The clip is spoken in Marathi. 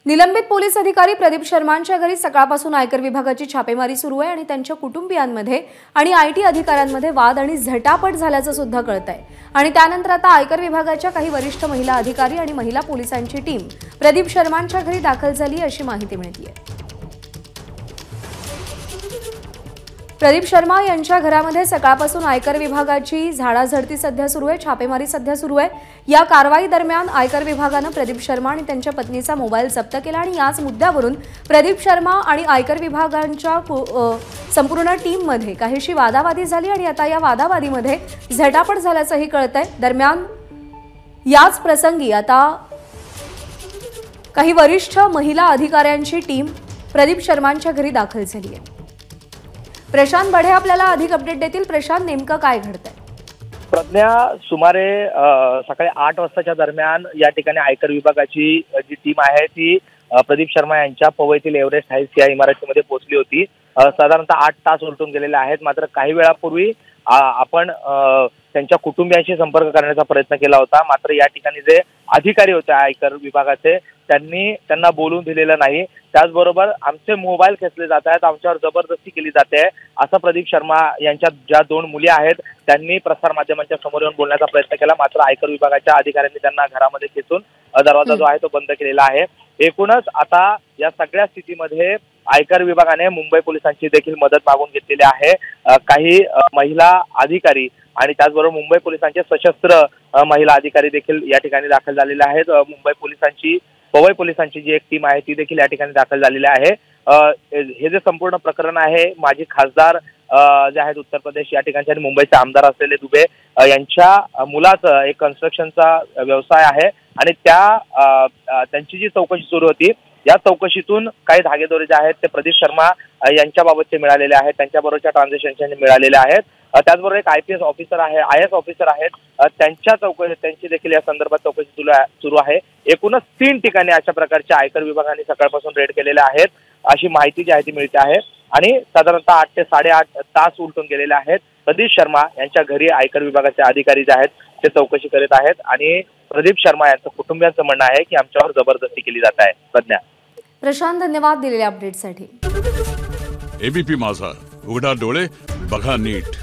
निलंबित पोलीस अधिकारी प्रदीप शर्मांच्या घरी सकाळपासून आयकर विभागाची छापेमारी सुरू आहे आणि त्यांच्या कुटुंबियांमध्ये आणि आयटी अधिकाऱ्यांमध्ये वाद आणि झटापट झाल्याचं सुद्धा कळतंय। आणि त्यानंतर आता आयकर विभागाच्या काही वरिष्ठ महिला अधिकारी आणि महिला पोलिसांची टीम प्रदीप शर्मांच्या घरी दाखल झाली अशी माहिती मिळतेय। प्रदीप शर्मा यांच्या घरामध्ये सकाळपासून आयकर विभागाची झाडाझडती सध्या सुरू आहे, छापेमारी सध्या सुरू आहे। या कारवाई दरम्यान आयकर विभागाने प्रदीप शर्मा आणि त्यांच्या पत्नीचा मोबाईल जप्त केला आणि याच मुद्द्यावरून प्रदीप शर्मा आणि आयकर विभागाच्या संपूर्ण टीम मध्ये काहीशी वादावादी झाली आणि आता या वादावादीमध्ये झटापट झाल्याचंही कळतंय। दरम्यान याच प्रसंगी आता काही वरिष्ठ महिला अधिकाऱ्यांची टीम प्रदीप शर्मांच्या घरी दाखल झाली आहे। प्रशांत बढे आपल्याला अधिक अपडेट देतील। प्रशांत, नेमकं काय घडतंय? प्रज्ञा, सुमारे सकाळी 8 वाजताच्या दरम्यान या ठिकाणी आयकर विभागाची जी टीम आहे ती प्रदीप शर्मा यांच्या पवईतील एव्हरेस्ट हाईट्स या इमारतीमध्ये पोहोचली होती। साधारणतः 8 तास उलटून गेलेले आहेत। मात्र काही वेळापूर्वी आपण त्यांच्या कुटुंबियांशी संपर्क करण्याचा प्रयत्न केला होता, मात्र या ठिकाणी जे अधिकारी होते आयकर विभागाचे त्यांना बोलून दिलेलं नाही। त्याचबरोबर आमचे मोबाईल खेचले जात आहेत, आमच्यावर जबरदस्ती केली जाते असं प्रदीप शर्मा यांच्या ज्या 2 मुली आहेत त्यांनी प्रसार माध्यमांच्या समोर येऊन बोलण्याचा प्रयत्न केला, मात्र आयकर विभागाच्या अधिकाऱ्यांनी त्यांना घरामध्ये खेचून दरवाजा जो आहे तो बंद केलेला आहे। एकूणच आता या सगळ्या स्थितीमध्ये आयकर विभागाने मुंबई पोलिसांची देखील मदत मागून घेतलेली आहे। काही महिला अधिकारी आणि त्याचबरोबर मुंबई पोलिसांचे सशस्त्र महिला अधिकारी देखील या ठिकाणी दाखल झालेले आहेत। मुंबई पोलिसांची पवई पोलिसांची जी एक टीम आहे ती देखील या ठिकाणी दाखल झालेली आहे। हे जे संपूर्ण प्रकरण आहे माजी खासदार जे आहेत उत्तर प्रदेश या ठिकाणचे आणि मुंबईचे आमदार असलेले दुबे यांच्या मुलाचं एक कन्स्ट्रक्शनचा व्यवसाय आहे आणि त्यांची जी चौकशी सुरू होती या चौकशीतून काही धागेदोरे जे आहेत ते प्रदीप शर्मा यांच्या बाबतचे मिळालेले आहेत, त्यांच्याबरोबरच्या ट्रान्झॅक्शनचे मिळालेले आहेत। त्याचबरोबर एक IPS ऑफिसर आहे, IS ऑफिसर आहेत, त्यांची देखील या संदर्भात चौकशी सुरू आहे। एकूणच 3 ठिकाणी अशा प्रकारच्या आयकर विभागाने सकाळपासून रेड केलेल्या आहेत अशी माहिती जी आहे ती मिळते आहे आणि साधारणतः 8 ते 8.5 तास उलटून गेलेले आहेत। प्रदीप शर्मा यांच्या घरी आयकर विभागाचे अधिकारी जे आहेत ते चौकशी करीत आहेत आणि प्रदीप शर्मा यांचं कुटुंबियांचं म्हणणं आहे की आमच्यावर जबरदस्ती केली जात आहे। प्रज्ञा। प्रशांत, धन्यवाद दिलेल्या अपडेटसाठी। ABP माझा, उघडा डोळे बघा नीट।